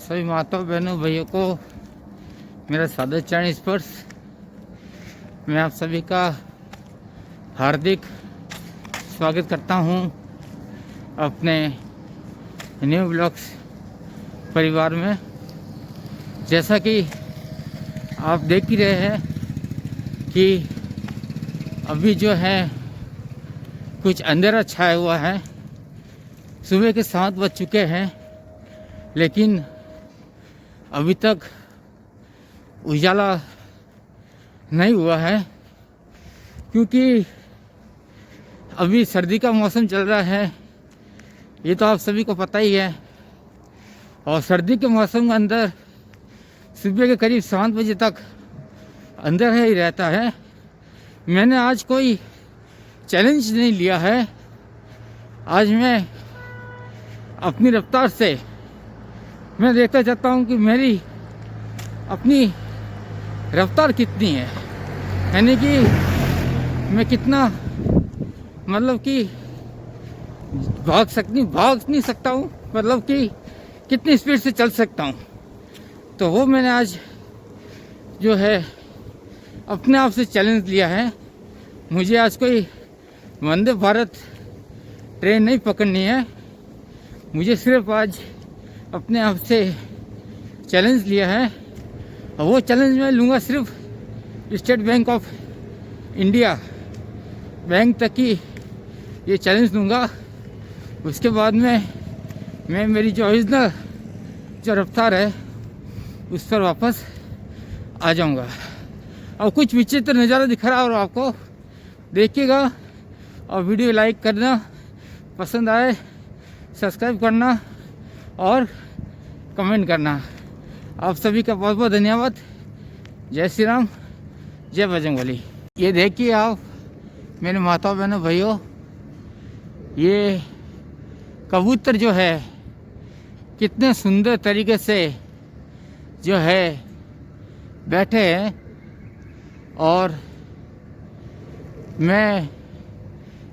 सभी माताओं बहनों भैया को मेरा सादर चरण स्पर्श। मैं आप सभी का हार्दिक स्वागत करता हूं अपने न्यू ब्लॉग्स परिवार में। जैसा कि आप देख ही रहे हैं कि अभी जो है कुछ अंधेरा छाया हुआ है। सुबह के 7 बज चुके हैं, लेकिन अभी तक उजाला नहीं हुआ है, क्योंकि अभी सर्दी का मौसम चल रहा है। ये तो आप सभी को पता ही है। और सर्दी के मौसम के अंदर सुबह के करीब 7 बजे तक अंधेरा ही रहता है। मैंने आज कोई चैलेंज नहीं लिया है। आज मैं अपनी रफ्तार से मैं देखता चाहता हूँ कि मेरी अपनी रफ्तार कितनी है, यानी कि मैं कितना मतलब कि भाग नहीं सकता हूँ, मतलब कि कितनी स्पीड से चल सकता हूँ। तो वो मैंने आज जो है अपने आप से चैलेंज लिया है। मुझे आज कोई वंदे भारत ट्रेन नहीं पकड़नी है। मुझे सिर्फ आज अपने आप से चैलेंज लिया है, और वो चैलेंज मैं लूँगा सिर्फ state bank of India bank तक की ये चैलेंज लूँगा। उसके बाद में मैं मेरी जो ओरिजिनल जो रफ्तार है उस पर वापस आ जाऊँगा। और कुछ विचित्र नज़ारा दिख रहा है और आपको देखिएगा। और वीडियो लाइक करना, पसंद आए सब्सक्राइब करना और कमेंट करना। आप सभी का बहुत बहुत धन्यवाद। जय श्री राम, जय बजरंगबली। ये देखिए आप मेरे माताओं बहनों भाइयों, ये कबूतर जो है कितने सुंदर तरीके से जो है बैठे हैं। और मैं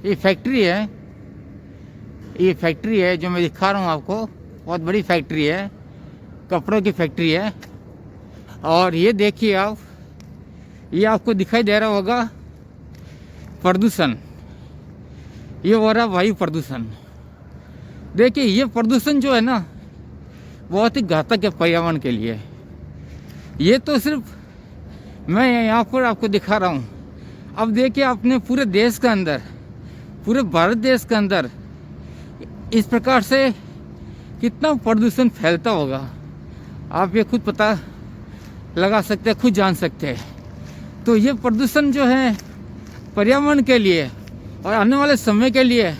ये फैक्ट्री है जो मैं दिखा रहा हूँ आपको। बहुत बड़ी फैक्ट्री है, कपड़ों की फैक्ट्री है। और ये देखिए आप, ये आपको दिखाई दे रहा होगा प्रदूषण, ये हो रहा वायु प्रदूषण। देखिए ये प्रदूषण जो है ना बहुत ही घातक है पर्यावरण के लिए। ये तो सिर्फ मैं यहाँ पर आपको दिखा रहा हूँ। अब देखिए अपने पूरे देश के अंदर, पूरे भारत देश के अंदर इस प्रकार से कितना प्रदूषण फैलता होगा, आप ये खुद पता लगा सकते हैं, खुद जान सकते हैं। तो ये प्रदूषण जो है पर्यावरण के लिए और आने वाले समय के लिए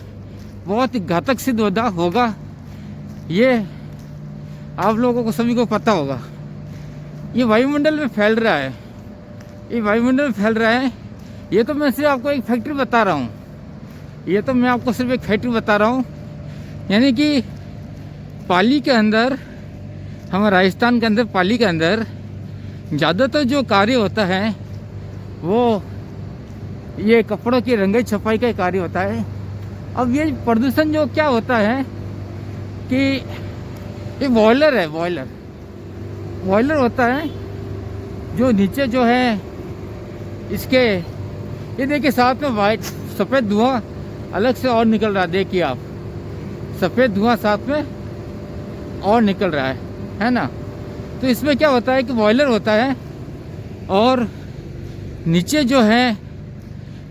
बहुत ही घातक सिद्ध होगा। ये आप लोगों को सभी को पता होगा। ये वायुमंडल में फैल रहा है, ये वायुमंडल में फैल रहा है। ये तो मैं सिर्फ आपको एक फैक्ट्री बता रहा हूँ, ये तो मैं आपको सिर्फ एक फैक्ट्री बता रहा हूँ। यानी कि पाली के अंदर, हमारे राजस्थान के अंदर पाली के अंदर ज़्यादातर जो कार्य होता है वो ये कपड़ों की रंगाई छपाई का कार्य होता है। अब ये प्रदूषण जो क्या होता है कि ये बॉयलर है, बॉयलर होता है जो नीचे जो है इसके, ये देखिए साथ में वाइट सफ़ेद धुआं अलग से और निकल रहा है। देखिए आप, सफ़ेद धुआं साथ में और निकल रहा है ना। तो इसमें क्या होता है कि बॉयलर होता है, और नीचे जो है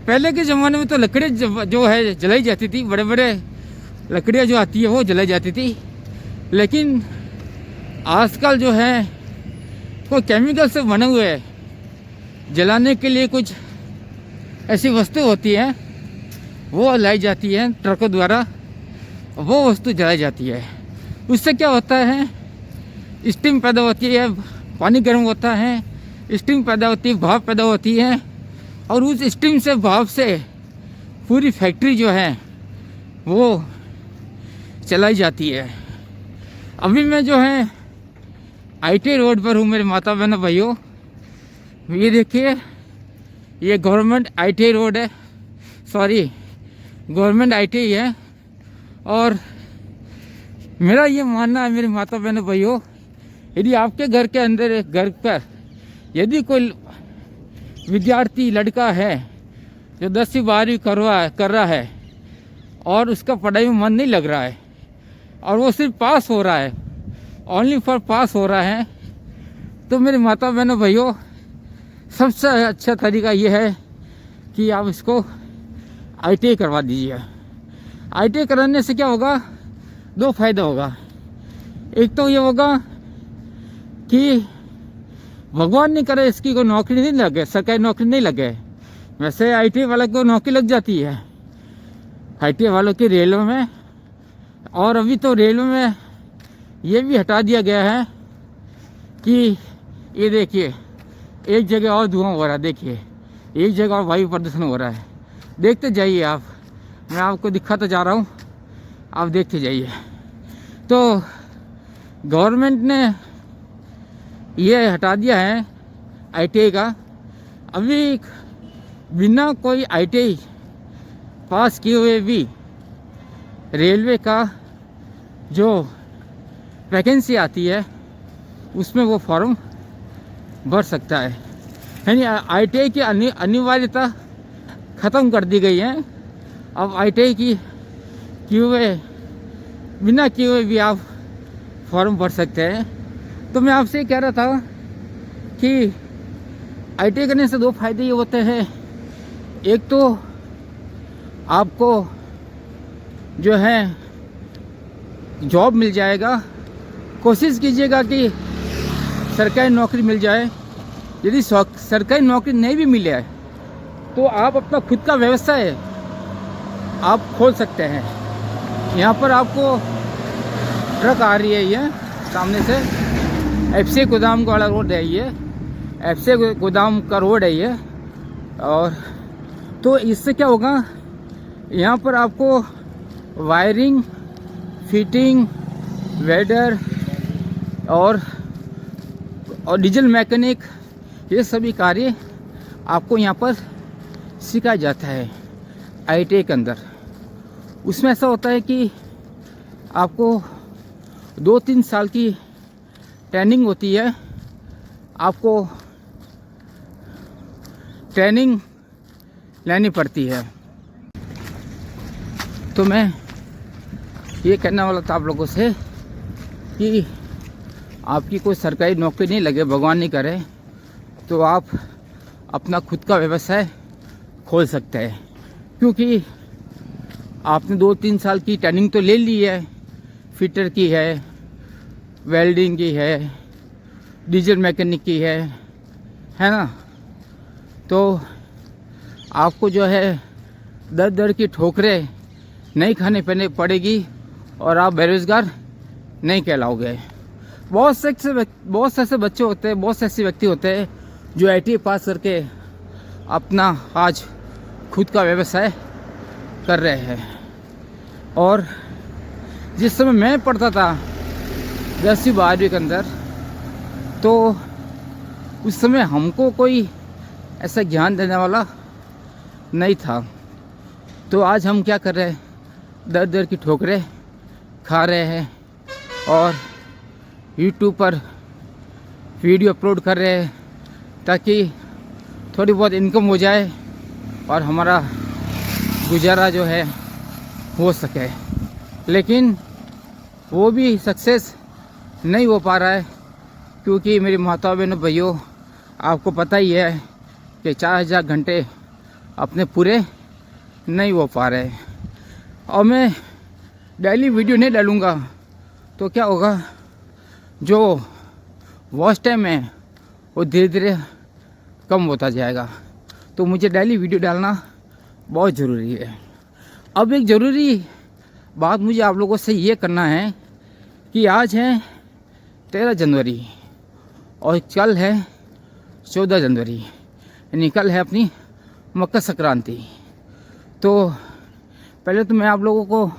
पहले के ज़माने में तो लकड़ी जो है जलाई जाती थी, बड़े बड़े लकड़ियाँ जो आती है वो जलाई जाती थी। लेकिन आजकल जो है कोई केमिकल से बने हुए जलाने के लिए कुछ ऐसी वस्तु होती है वो लाई जाती है ट्रकों द्वारा, वो वस्तु जलाई जाती है। उससे क्या होता है, स्टीम पैदा होती है, पानी गर्म होता है, स्टीम पैदा होती है, भाप पैदा होती है। और उस स्टीम से, भाप से पूरी फैक्ट्री जो है वो चलाई जाती है। अभी मैं जो है आईटी रोड पर हूँ मेरे माता बहनों भाइयों। ये देखिए ये गवर्नमेंट आईटी रोड है, सॉरी गवर्नमेंट आईटी है। और मेरा ये मानना है मेरे माता बहनों भाइयों यदि आपके घर के अंदर घर पर यदि कोई विद्यार्थी लड़का है जो 10वीं 12वीं कर रहा है और उसका पढ़ाई में मन नहीं लग रहा है और वो सिर्फ पास हो रहा है, ओनली फॉर पास हो रहा है, तो मेरे माता बहनों भाइयों, सबसे अच्छा तरीका ये है कि आप इसको ITI करवा दीजिए। ITI कराने से क्या होगा, 2 फायदा होगा। एक तो ये होगा कि भगवान नहीं करे इसकी कोई नौकरी नहीं लगे, सरकारी नौकरी नहीं लगे। वैसे ITI वाले को नौकरी लग जाती है, ITI वालों की रेलवे में। और अभी तो रेलवे में ये भी हटा दिया गया है कि ये देखिए एक जगह और धुआं हो रहा है, देखिए एक जगह और वायु प्रदूषण हो रहा है। देखते जाइए आप, मैं आपको दिखाता जा रहा हूँ, आप देखते जाइए। तो गवर्नमेंट ने ये हटा दिया है ITI का। अभी बिना कोई ITI पास किए हुए भी रेलवे का जो वैकेंसी आती है उसमें वो फॉर्म भर सकता है। यानी ITI की अनिवार्यता ख़त्म कर दी गई है। अब ITI की किए हुए बिना किए हुए भी आप फॉर्म भर सकते हैं। तो मैं आपसे कह रहा था कि ITI करने से 2 फायदे ये होते हैं। एक तो आपको जो है जॉब मिल जाएगा। कोशिश कीजिएगा कि सरकारी नौकरी मिल जाए। यदि सरकारी नौकरी नहीं भी मिले तो आप अपना खुद का व्यवसाय आप खोल सकते हैं। यहाँ पर आपको ट्रक आ रही है, ये सामने से FC गोदाम वाला रोड है, ये FC गोदाम का रोड है ये। और तो इससे क्या होगा, यहाँ पर आपको वायरिंग, फिटिंग, वेल्डर और डीजल मैकेनिक, ये सभी कार्य आपको यहाँ पर सिखाया जाता है ITI के अंदर। उसमें ऐसा होता है कि आपको 2-3 साल की ट्रेनिंग होती है। आपको ट्रेनिंग लेनी पड़ती है। तो मैं ये कहने वाला था आप लोगों से कि आपकी कोई सरकारी नौकरी नहीं लगे, भगवान नहीं करे, तो आप अपना खुद का व्यवसाय खोल सकते हैं। क्योंकि आपने 2-3 साल की ट्रेनिंग तो ले ली है, फिटर की है, वेल्डिंग की है, डीजल मैकेनिक की है ना। तो आपको जो है दर दर की ठोकरें नहीं खाने पड़ेगी और आप बेरोजगार नहीं कहलाओगे। बहुत से ऐसे बच्चे होते हैं, बहुत से ऐसे व्यक्ति होते हैं जो ITI पास करके अपना आज खुद का व्यवसाय कर रहे हैं। और जिस समय मैं पढ़ता था 10वीं 12वीं के अंदर, तो उस समय हमको कोई ऐसा ज्ञान देने वाला नहीं था। तो आज हम क्या कर रहे हैं, दर दर की ठोकरें खा रहे हैं और YouTube पर वीडियो अपलोड कर रहे हैं ताकि थोड़ी बहुत इनकम हो जाए और हमारा गुजारा जो है हो सके। लेकिन वो भी सक्सेस नहीं हो पा रहा है, क्योंकि मेरी माताओं बहनों भाइयों, आपको पता ही है कि 4000 घंटे अपने पूरे नहीं हो पा रहे। और मैं डेली वीडियो नहीं डालूँगा तो क्या होगा, जो वॉच टाइम है वो धीरे धीरे कम होता जाएगा। तो मुझे डेली वीडियो डालना बहुत ज़रूरी है। अब एक ज़रूरी बात मुझे आप लोगों से ये करना है कि आज है 13 जनवरी और कल है 14 जनवरी, यानी कल है अपनी मकर संक्रांति। तो पहले तो मैं आप लोगों को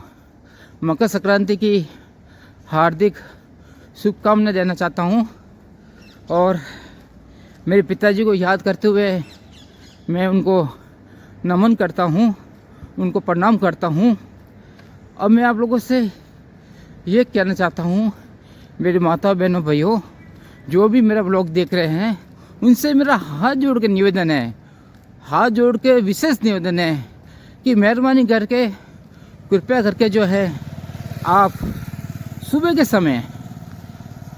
मकर संक्रांति की हार्दिक शुभकामनाएं देना चाहता हूँ। और मेरे पिताजी को याद करते हुए मैं उनको नमन करता हूँ, उनको प्रणाम करता हूँ। अब मैं आप लोगों से ये कहना चाहता हूँ, मेरी माता बहनों भाइयों, जो भी मेरा ब्लॉग देख रहे हैं उनसे मेरा हाथ जोड़ के निवेदन है, हाथ जोड़ के विशेष निवेदन है कि मेहरबानी करके कृपया करके जो है आप सुबह के समय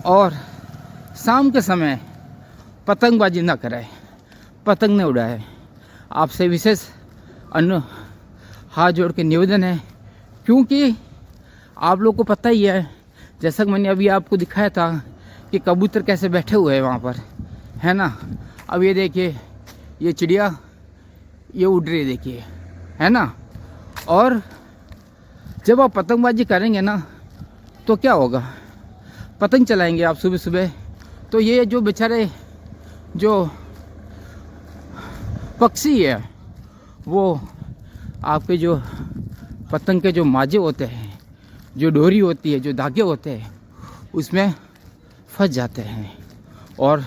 और शाम के समय पतंगबाजी ना करें, पतंग न उड़ाए। आपसे विशेष हाथ जोड़ के निवेदन है, क्योंकि आप लोग को पता ही है, जैसा कि मैंने अभी आपको दिखाया था कि कबूतर कैसे बैठे हुए हैं वहाँ पर, है ना। अब ये देखिए, ये चिड़िया ये उड़ रही है, देखिए, है ना। और जब आप पतंगबाजी करेंगे ना तो क्या होगा, पतंग चलाएंगे आप सुबह सुबह, तो ये जो बेचारे जो पक्षी है वो आपके जो पतंग के जो माजे होते हैं, जो डोरी होती है, जो धागे होते हैं, उसमें फंस जाते हैं और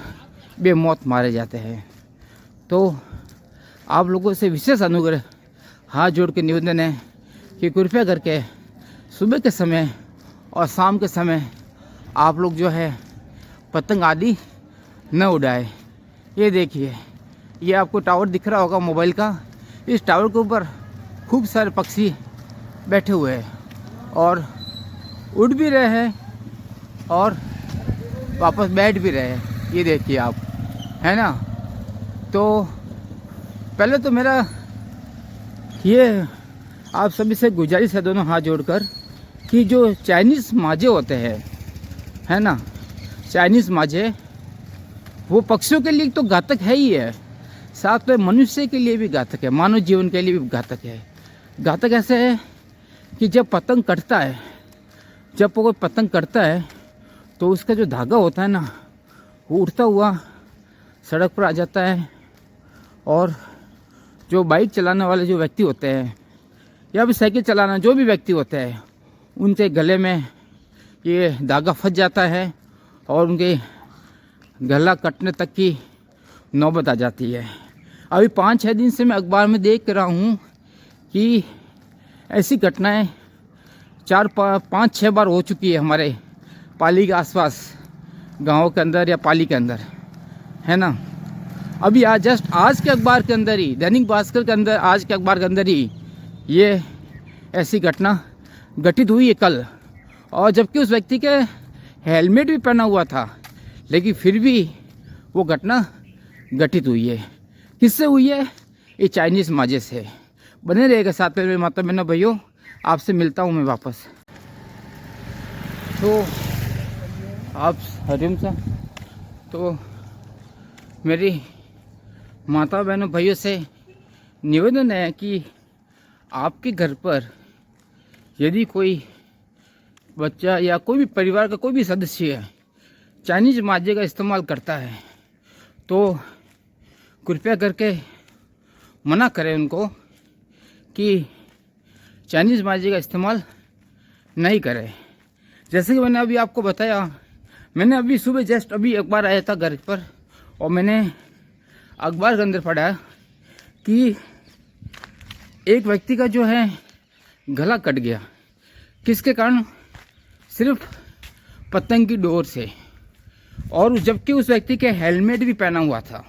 बेमौत मारे जाते हैं। तो आप लोगों से विशेष अनुग्रह हाथ जोड़ के निवेदन है कि कृपया करके सुबह के समय और शाम के समय आप लोग जो है पतंग आदि न उड़ाए। ये देखिए, ये आपको टावर दिख रहा होगा मोबाइल का, इस टावर के ऊपर खूब सारे पक्षी बैठे हुए हैं और उड़ भी रहे हैं और वापस बैठ भी रहे हैं। ये देखिए आप, है ना। तो पहले तो मेरा ये आप सभी से गुजारिश है, दोनों हाथ जोड़कर, कि जो चाइनीज़ माजे होते हैं, है ना, चाइनीज़ माजे वो पक्षियों के लिए तो घातक है ही है, साथ में मनुष्य के लिए भी घातक है, मानव जीवन के लिए भी घातक है। घातक ऐसे है कि जब पतंग कटता है, जब कोई पतंग कटता है तो उसका जो धागा होता है ना, वो उड़ता हुआ सड़क पर आ जाता है और जो बाइक चलाने वाले जो व्यक्ति होते हैं या फिर साइकिल चलाना जो भी व्यक्ति होते हैं, उनके गले में ये धागा फंस जाता है और उनके गला कटने तक की नौबत आ जाती है। अभी 5-6 दिन से मैं अखबार में देख रहा हूँ कि ऐसी घटनाएं 4-5-6 बार हो चुकी है हमारे पाली के आसपास, गाँव के अंदर या पाली के अंदर, है ना। अभी आज के अखबार के अंदर ही, दैनिक भास्कर के अंदर, आज के अखबार के अंदर ही ये ऐसी घटना घटित हुई है कल। और जबकि उस व्यक्ति के हेलमेट भी पहना हुआ था, लेकिन फिर भी वो घटना घटित हुई है। किससे हुई है? ये चाइनीज़ माजे से। बने रहेगा साथ में मेरे माता बहनों भाइयों, आपसे मिलता हूँ मैं वापस। तो आप हरिओम सा, तो मेरी माता बहनों भाइयों से निवेदन है कि आपके घर पर यदि कोई बच्चा या कोई भी परिवार का कोई भी सदस्य चाइनीज़ माजे का इस्तेमाल करता है तो कृपया करके मना करें उनको कि चाइनीज़ माजे का इस्तेमाल नहीं करें। जैसे कि मैंने अभी आपको बताया, मैंने अभी सुबह जस्ट अभी अखबार आया था घर पर और मैंने अखबार के अंदर पढ़ा कि एक व्यक्ति का जो है गला कट गया। किसके कारण? सिर्फ पतंग की डोर से। और जबकि उस व्यक्ति के हेलमेट भी पहना हुआ था,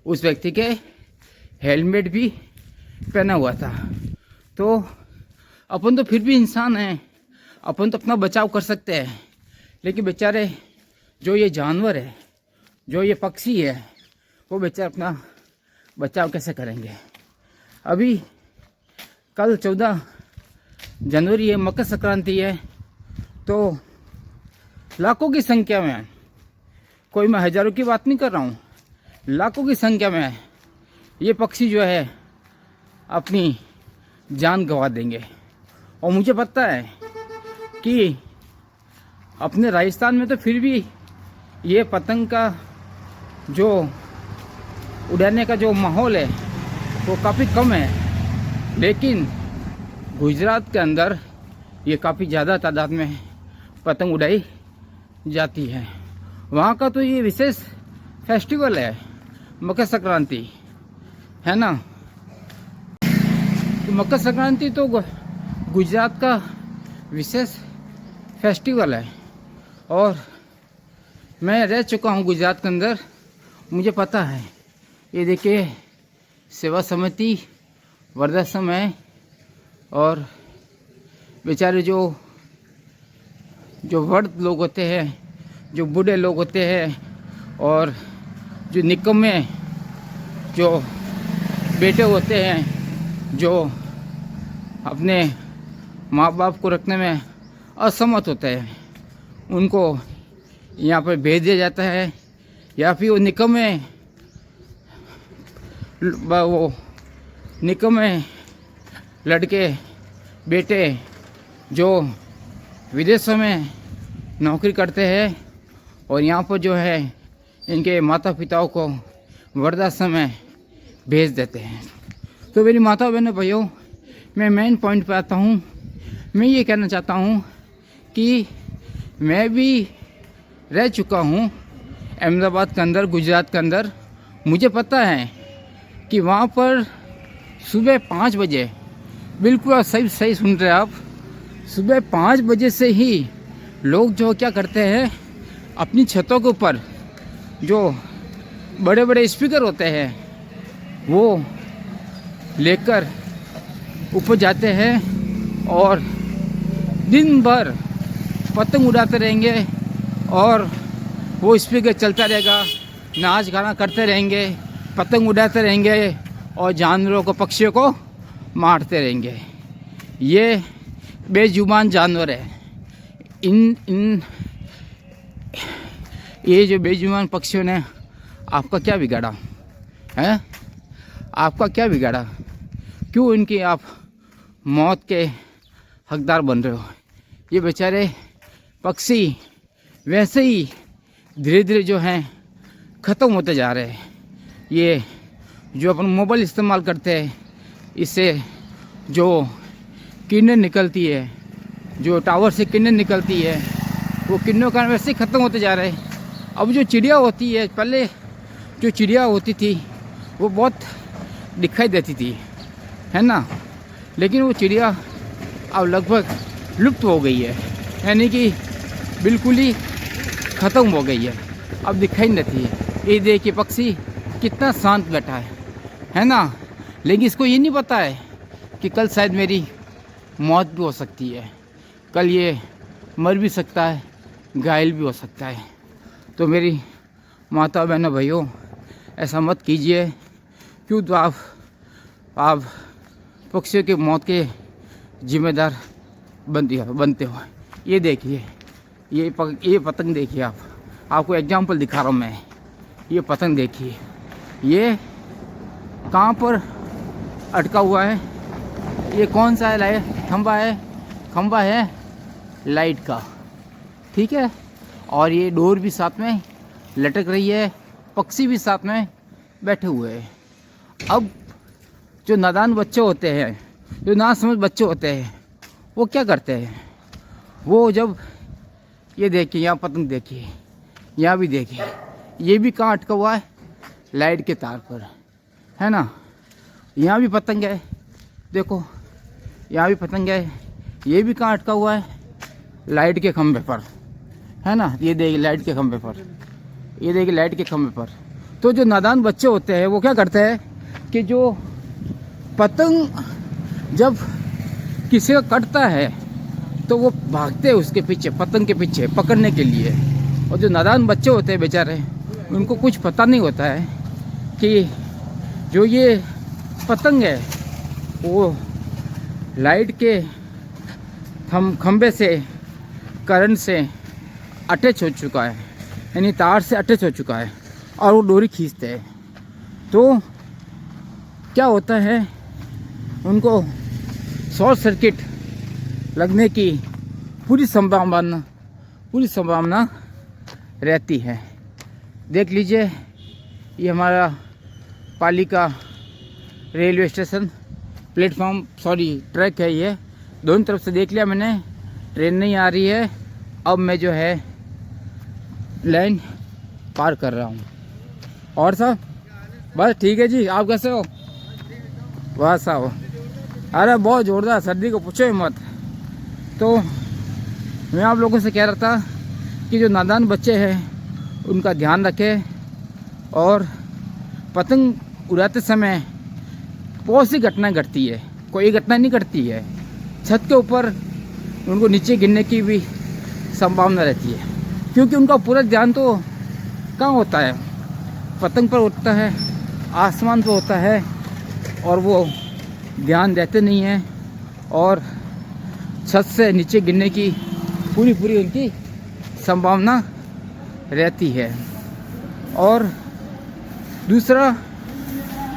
उस व्यक्ति के हेलमेट भी पहना हुआ था। तो अपन तो फिर भी इंसान हैं, अपन तो अपना बचाव कर सकते हैं, लेकिन बेचारे जो ये जानवर है, जो ये पक्षी है, वो बेचारे अपना बचाव कैसे करेंगे। अभी कल 14 जनवरी है, मकर संक्रांति है, तो लाखों की संख्या में, कोई मैं हज़ारों की बात नहीं कर रहा हूँ, लाखों की संख्या में ये पक्षी जो है अपनी जान गंवा देंगे। और मुझे पता है कि अपने राजस्थान में तो फिर भी ये पतंग का जो उड़ाने का जो माहौल है वो काफ़ी कम है, लेकिन गुजरात के अंदर ये काफ़ी ज़्यादा तादाद में पतंग उड़ाई जाती है। वहाँ का तो ये विशेष फेस्टिवल है मकर संक्रांति, है ना। तो मकर संक्रांति तो गुजरात का विशेष फेस्टिवल है और मैं रह चुका हूँ गुजरात के अंदर, मुझे पता है। ये देखिए सेवा समिति वृद्धाश्रम है और बेचारे जो वृद्ध लोग होते हैं, जो बूढ़े लोग होते हैं और जो निकम्मे जो बेटे होते हैं, जो अपने माँ बाप को रखने में असमर्थ होते हैं, उनको यहाँ पर भेज दिया जाता है। या फिर वो निकम्मे लड़के बेटे जो विदेशों में नौकरी करते हैं और यहाँ पर जो है इनके माता पिताओं को वृद्धाश्रम में भेज देते हैं। तो मेरी माता बहनों भाइयों, मैं मेन पॉइंट पे आता हूँ। मैं ये कहना चाहता हूँ कि मैं भी रह चुका हूँ अहमदाबाद के अंदर, गुजरात के अंदर। मुझे पता है कि वहाँ पर सुबह 5 बजे, बिल्कुल आप सही सुन रहे हैं आप, सुबह 5 बजे से ही लोग जो क्या करते हैं, अपनी छतों के ऊपर जो बड़े बड़े स्पीकर होते हैं वो लेकर ऊपर जाते हैं और दिन भर पतंग उड़ाते रहेंगे और वो स्पीकर चलता रहेगा, नाच गाना करते रहेंगे, पतंग उड़ाते रहेंगे और जानवरों को, पक्षियों को मारते रहेंगे। ये बेजुबान जानवर है। ये जो बेजुबान पक्षियों ने आपका क्या बिगाड़ा है? आपका क्या बिगाड़ा? क्यों इनकी आप मौत के हकदार बन रहे हो? ये बेचारे पक्षी वैसे ही धीरे धीरे जो हैं ख़त्म होते जा रहे हैं। ये जो अपन मोबाइल इस्तेमाल करते हैं, इससे जो किरणें निकलती है, जो टावर से किरणें निकलती है, वो किरणों का वैसे ही ख़त्म होते जा रहे हैं। अब जो चिड़िया होती है, पहले जो चिड़िया होती थी वो बहुत दिखाई देती थी, है ना, लेकिन वो चिड़िया अब लगभग लुप्त हो गई है, यानी कि बिल्कुल ही ख़त्म हो गई है, अब दिखाई नहीं देती है। ये देखिए पक्षी कितना शांत बैठा है ना। लेकिन इसको ये नहीं पता है कि कल शायद मेरी मौत भी हो सकती है, कल ये मर भी सकता है, घायल भी हो सकता है। तो मेरी माता बहनों भाइयों, ऐसा मत कीजिए। क्यों तो आप पक्षियों की मौत के जिम्मेदार बनते हो। ये देखिए, ये पतंग देखिए, आपको एग्जाम्पल दिखा रहा हूँ मैं। ये पतंग देखिए, ये कहाँ पर अटका हुआ है? ये कौन सा है? खंबा है लाइट का, ठीक है। और ये डोर भी साथ में लटक रही है, पक्षी भी साथ में बैठे हुए हैं। अब जो नादान बच्चे होते हैं, जो ना समझ बच्चे होते हैं, वो क्या करते हैं? वो जब ये देखिए, यहाँ पतंग देखिए, यहाँ भी देखिए, ये भी कहाँ अटका हुआ है? लाइट के तार पर, है ना। यहाँ भी पतंग है, देखो यहाँ भी पतंग है, ये भी कहाँ अटका हुआ है? लाइट के खंभे पर, है ना। ये देखिए लाइट के खंभे पर, ये देखिए लाइट के खंभे पर। तो जो नादान बच्चे होते हैं वो क्या करते हैं कि जो पतंग जब किसी का कटता है तो वो भागते हैं उसके पीछे, पतंग के पीछे पकड़ने के लिए। और जो नादान बच्चे होते हैं बेचारे, उनको कुछ पता नहीं होता है कि जो ये पतंग है वो लाइट के खंभे से, करंट से अटैच हो चुका है, यानी तार से अटैच हो चुका है और वो डोरी खींचते हैं। तो क्या होता है, उनको शॉर्ट सर्किट लगने की पूरी संभावना रहती है। देख लीजिए, ये हमारा पालिका रेलवे स्टेशन प्लेटफॉर्म, ट्रैक है। ये दोनों तरफ से देख लिया मैंने, ट्रेन नहीं आ रही है। अब मैं जो है लाइन पार कर रहा हूँ। और साहब बस ठीक है जी, आप कैसे हो? वाह साहब, अरे बहुत ज़ोरदार सर्दी को पूछो ही मत। तो मैं आप लोगों से कह रहा था कि जो नादान बच्चे हैं उनका ध्यान रखें। और पतंग उड़ाते समय बहुत सी घटनाएं घटती है, कोई घटना नहीं घटती है। छत के ऊपर उनको नीचे गिरने की भी संभावना रहती है, क्योंकि उनका पूरा ध्यान तो कहाँ होता है, पतंग पर होता है, आसमान पर होता है, और वो ध्यान देते नहीं हैं और छत से नीचे गिरने की पूरी उनकी संभावना रहती है। और दूसरा,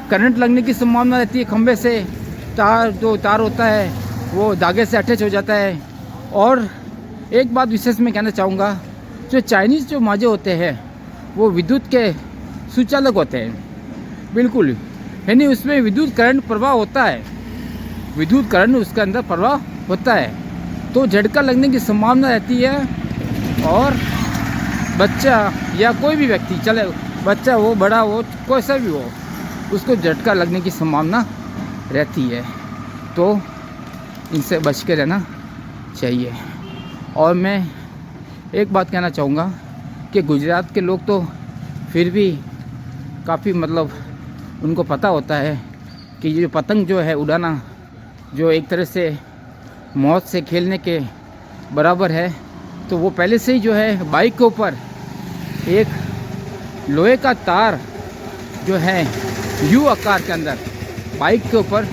करंट लगने की संभावना रहती है। खंभे से जो तार होता है वो धागे से अटैच हो जाता है। और एक बात विशेष मैं कहना चाहूँगा, जो चाइनीज़ जो माजे होते हैं वो विद्युत के सुचालक होते हैं, बिल्कुल, यानी उसमें विद्युत करंट प्रवाह होता है, विद्युत करंट उसके अंदर प्रवाह होता है, तो झटका लगने की संभावना रहती है। और बच्चा या कोई भी व्यक्ति, चले बच्चा हो, बड़ा हो, कोई सा भी हो, उसको झटका लगने की संभावना रहती है। तो इनसे बच के रहना चाहिए। और मैं एक बात कहना चाहूँगा कि गुजरात के लोग तो फिर भी काफ़ी मतलब उनको पता होता है कि ये पतंग जो है उड़ाना, जो एक तरह से मौत से खेलने के बराबर है, तो वो पहले से ही जो है बाइक के ऊपर एक लोहे का तार जो है यू आकार के अंदर बाइक के ऊपर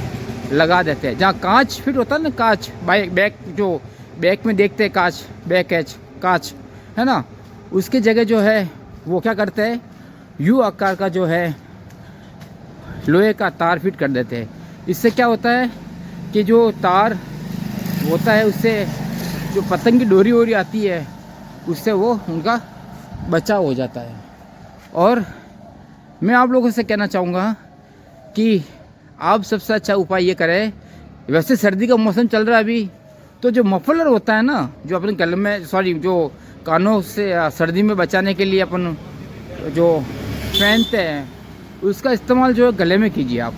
लगा देते हैं। जहाँ कांच फिट होता है ना, कांच बाइक बैक, जो बैक में देखते हैं कांच, बैक एच कांच है ना, उसकी जगह जो है वो क्या करते हैं, यू आकार का जो है लोहे का तार फिट कर देते हैं। इससे क्या होता है कि जो तार होता है उससे जो पतंग की डोरी वोरी आती है उससे वो उनका बचाव हो जाता है। और मैं आप लोगों से कहना चाहूँगा कि आप सबसे अच्छा उपाय ये करें, वैसे सर्दी का मौसम चल रहा है अभी, तो जो मफलर होता है ना, जो अपने गले में, जो कानों से सर्दी में बचाने के लिए अपन जो पहनते हैं, उसका इस्तेमाल जो है गले में कीजिए। आप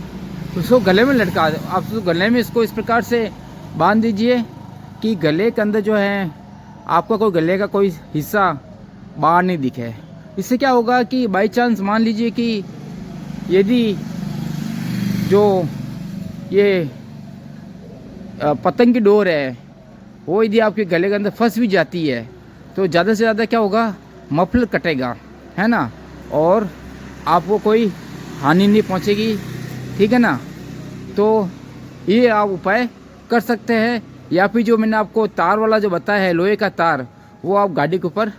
उसको गले में लटका, आप उसको गले में इसको इस प्रकार से बांध दीजिए कि गले के अंदर जो है आपका कोई गले का कोई हिस्सा बाहर नहीं दिखे। इससे क्या होगा कि बाई चांस मान लीजिए कि यदि जो ये पतंग की डोर है वो यदि आपके गले के अंदर फंस भी जाती है, तो ज़्यादा से ज़्यादा क्या होगा, मफलर कटेगा, है ना, और आपको कोई हानि नहीं पहुंचेगी, ठीक है ना। तो ये आप उपाय कर सकते हैं। या फिर जो मैंने आपको तार वाला जो बताया है, लोहे का तार, वो आप गाड़ी के ऊपर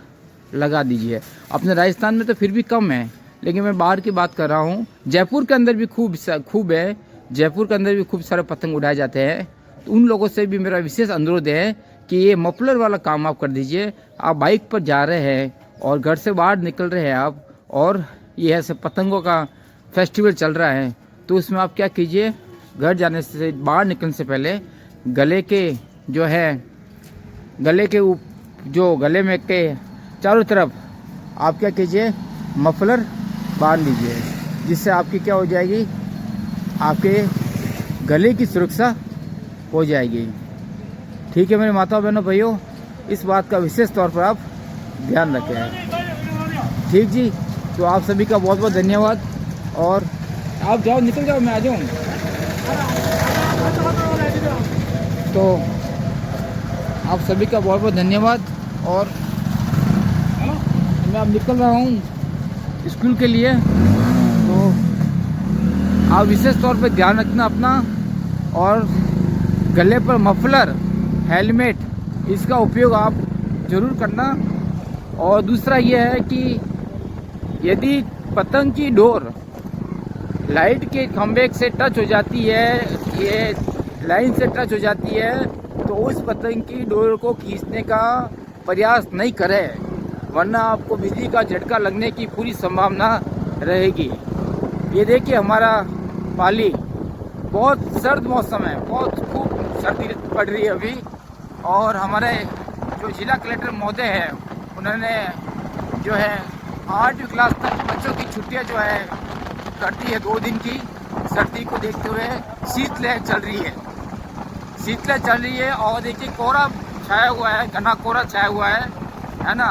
लगा दीजिए। अपने राजस्थान में तो फिर भी कम है, लेकिन मैं बाहर की बात कर रहा हूँ। जयपुर के अंदर भी खूब है, जयपुर के अंदर भी खूब सारे पतंग उड़ाए जाते हैं। तो उन लोगों से भी मेरा विशेष अनुरोध है कि ये मफलर वाला काम आप कर दीजिए। आप बाइक पर जा रहे हैं और घर से बाहर निकल रहे हैं आप, और ये ऐसे पतंगों का फेस्टिवल चल रहा है, तो उसमें आप क्या कीजिए, घर जाने से, बाहर निकलने से पहले गले के जो है, गले के जो गले में के चारों तरफ आप क्या कीजिए, मफलर बांध लीजिए, जिससे आपकी क्या हो जाएगी, आपके गले की सुरक्षा हो जाएगी। ठीक है मेरे माता बहनों भाइयों, इस बात का विशेष तौर पर आप ध्यान रखें। ठीक जी, तो आप सभी का बहुत बहुत धन्यवाद। और आप जाओ, निकल जाओ, मैं आ जाऊँ। तो आप सभी का बहुत बहुत धन्यवाद। और मैं अब निकल रहा हूँ स्कूल के लिए, तो आप विशेष तौर पर ध्यान रखना अपना, और गले पर मफलर, हेलमेट, इसका उपयोग आप ज़रूर करना। और दूसरा यह है कि यदि पतंग की डोर लाइट के खंभे से टच हो जाती है, ये लाइन से टच हो जाती है, तो उस पतंग की डोर को खींचने का प्रयास नहीं करें, वरना आपको बिजली का झटका लगने की पूरी संभावना रहेगी। ये देखिए हमारा पाली, बहुत सर्द मौसम है, बहुत खूब सर्दी पड़ रही है अभी, और हमारे जो जिला कलेक्टर महोदय हैं, उन्होंने जो है 8वीं क्लास तक बच्चों की छुट्टियां जो है कर दी है 2 दिन की। सर्दी को देखते हुए शीतलहर चल रही है, शीतलहर चल रही है। और देखिए कोहरा छाया हुआ है, घना कोहरा छाया हुआ है ना।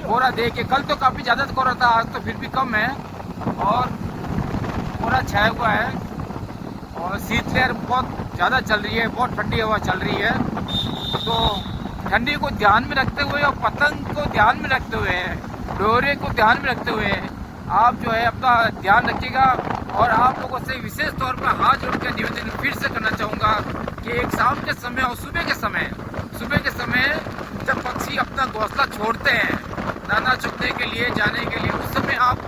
कोहरा देख के, कल तो काफ़ी ज़्यादा कोहरा था, आज तो फिर भी कम है और कोहरा छाया हुआ है और शीतलहर बहुत ज़्यादा चल रही है, बहुत ठंडी हवा चल रही है। तो ठंडी को ध्यान में रखते हुए और पतंग को ध्यान में रखते हुए, डोरे को ध्यान में रखते हुए आप जो है अपना ध्यान रखिएगा। और आप लोगों से विशेष तौर पर हाथ जोड़ के निवेदन फिर से करना चाहूँगा कि एक शाम के समय और सुबह के समय जब पक्षी अपना घोंसला छोड़ते हैं दाना चुगने के लिए, जाने के लिए, उस समय आप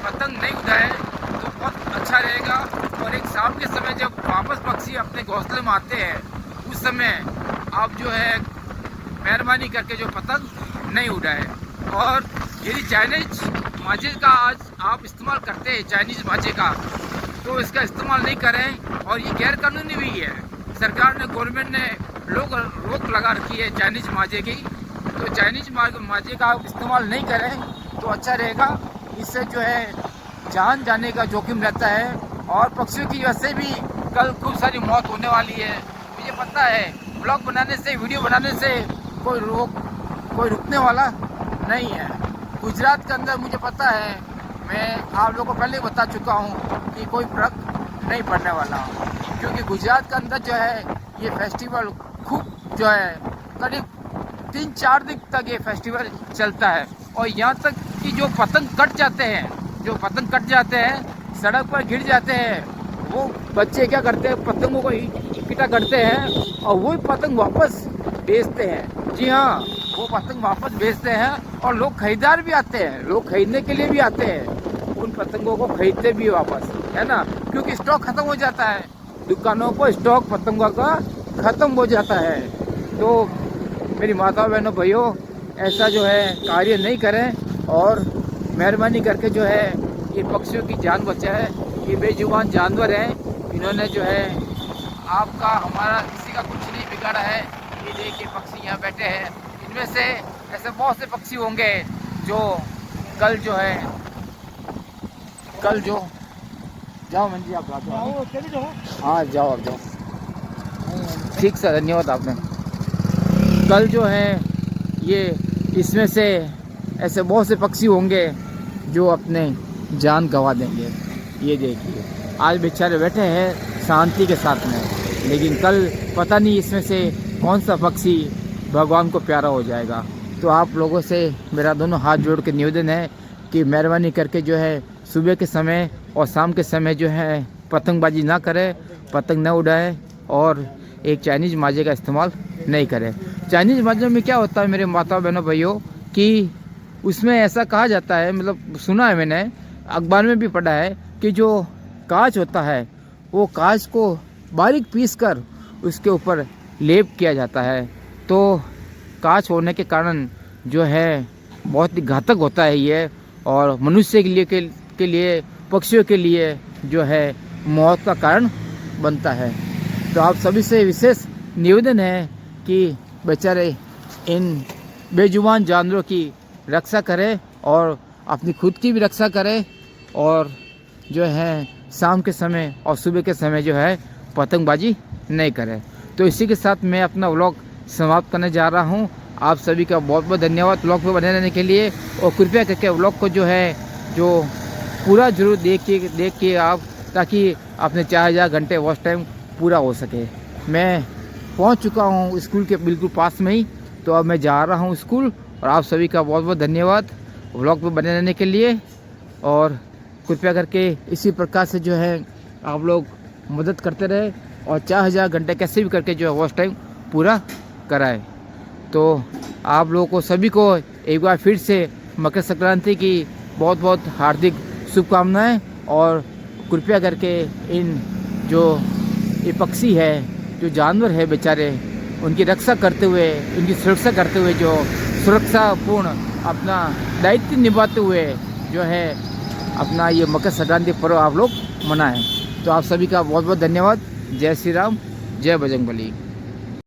पतंग नहीं उड़ाएं तो बहुत अच्छा रहेगा। और एक शाम के समय जब वापस पक्षी अपने घोंसले में आते हैं उस समय आप जो है मेहरबानी करके जो पतंग नहीं उड़ाएं। और यदि चाइनीज माजे का आज आप इस्तेमाल करते हैं, चाइनीज माजे का, तो इसका इस्तेमाल नहीं करें। और ये गैर कानूनी भी है, सरकार ने, गवर्नमेंट ने रोक लगा रखी है चाइनीज माजे की। तो चाइनीज माजे का आप इस्तेमाल नहीं करें तो अच्छा रहेगा। इससे जो है जान जाने का जोखिम रहता है और पक्षियों की वजह से भी कल खूब सारी मौत होने वाली है। मुझे पता है ब्लॉग बनाने से, वीडियो बनाने से कोई रुकने वाला नहीं है। गुजरात के अंदर मुझे पता है, मैं आप लोगों को पहले बता चुका हूँ कि कोई फर्क नहीं पड़ने वाला, क्योंकि गुजरात के अंदर जो है ये फेस्टिवल खूब जो है करीब 3-4 दिन तक ये फेस्टिवल चलता है। और यहाँ तक कि जो पतंग कट जाते हैं, सड़क पर गिर जाते हैं, वो बच्चे क्या करते हैं, पतंगों को इकट्ठा करते हैं और वही पतंग वापस बेचते हैं। जी हाँ, वो पतंग वापस बेचते हैं और लोग खरीदार भी आते हैं, लोग खरीदने के लिए भी आते हैं, उन पतंगों को खरीदते भी वापस, है ना, क्योंकि स्टॉक खत्म हो जाता है, दुकानों पर स्टॉक पतंगों का खत्म हो जाता है। तो मेरी माताओं बहनों भाइयों, ऐसा जो है कार्य नहीं करें और मेहरबानी करके जो है ये पक्षियों की जान बचाए। ये बेजुबान जानवर हैं, इन्होंने जो है आपका, हमारा, किसी का कुछ नहीं बिगाड़ा है। ये देखिए पक्षी यहाँ बैठे हैं, इनमें से ऐसे बहुत से पक्षी होंगे जो कल जो जाओ मंजी आप हाँ जाओ आप जाओ, ठीक सर, धन्यवाद आपने। कल जो है ये इसमें से ऐसे बहुत से पक्षी होंगे जो अपने जान गंवा देंगे। ये देखिए आज बेचारे बैठे हैं शांति के साथ में, लेकिन कल पता नहीं इसमें से कौन सा पक्षी भगवान को प्यारा हो जाएगा। तो आप लोगों से मेरा दोनों हाथ जोड़ के निवेदन है कि मेहरबानी करके जो है सुबह के समय और शाम के समय जो है पतंगबाजी ना करें, पतंग ना उड़ाएं और एक चाइनीज माजे का इस्तेमाल नहीं करें। चाइनीज माजे में क्या होता है मेरे माता बहनों भाइयों, कि उसमें ऐसा कहा जाता है, मतलब सुना है मैंने, अखबार में भी पढ़ा है, कि जो कांच होता है वो कांच को बारीक पीस कर उसके ऊपर लेप किया जाता है। तो कांच होने के कारण जो है बहुत ही घातक होता है ये, और मनुष्य के लिए पक्षियों के लिए जो है मौत का कारण बनता है। तो आप सभी से विशेष निवेदन है कि बेचारे इन बेजुबान जानवरों की रक्षा करें और अपनी खुद की भी रक्षा करें, और जो है शाम के समय और सुबह के समय जो है पतंगबाजी नहीं करें। तो इसी के साथ मैं अपना व्लॉग समाप्त करने जा रहा हूं। आप सभी का बहुत बहुत धन्यवाद व्लॉग पर बने रहने के लिए, और कृपया करके व्लॉग को जो पूरा जरूर देख के आप, ताकि अपने 4000 घंटे वॉच टाइम पूरा हो सके। मैं पहुंच चुका हूं स्कूल के बिल्कुल पास में ही, तो अब मैं जा रहा हूं स्कूल। और आप सभी का बहुत बहुत धन्यवाद व्लॉग पर बने रहने के लिए, और कृपया करके इसी प्रकार से जो है आप लोग मदद करते रहे और 4000 घंटे कैसे भी करके जो है वॉच टाइम पूरा कराएं। तो आप लोगों को सभी को एक बार फिर से मकर संक्रांति की बहुत बहुत हार्दिक शुभकामनाएं, और कृपया करके इन जो ये पक्षी है, जो जानवर है बेचारे, उनकी रक्षा करते हुए, उनकी सुरक्षा करते हुए, जो सुरक्षापूर्ण अपना दायित्व निभाते हुए जो है अपना ये मकर संक्रांति पर्व आप लोग मनाएं। तो आप सभी का बहुत बहुत धन्यवाद। जय श्री राम, जय बजरंगबली।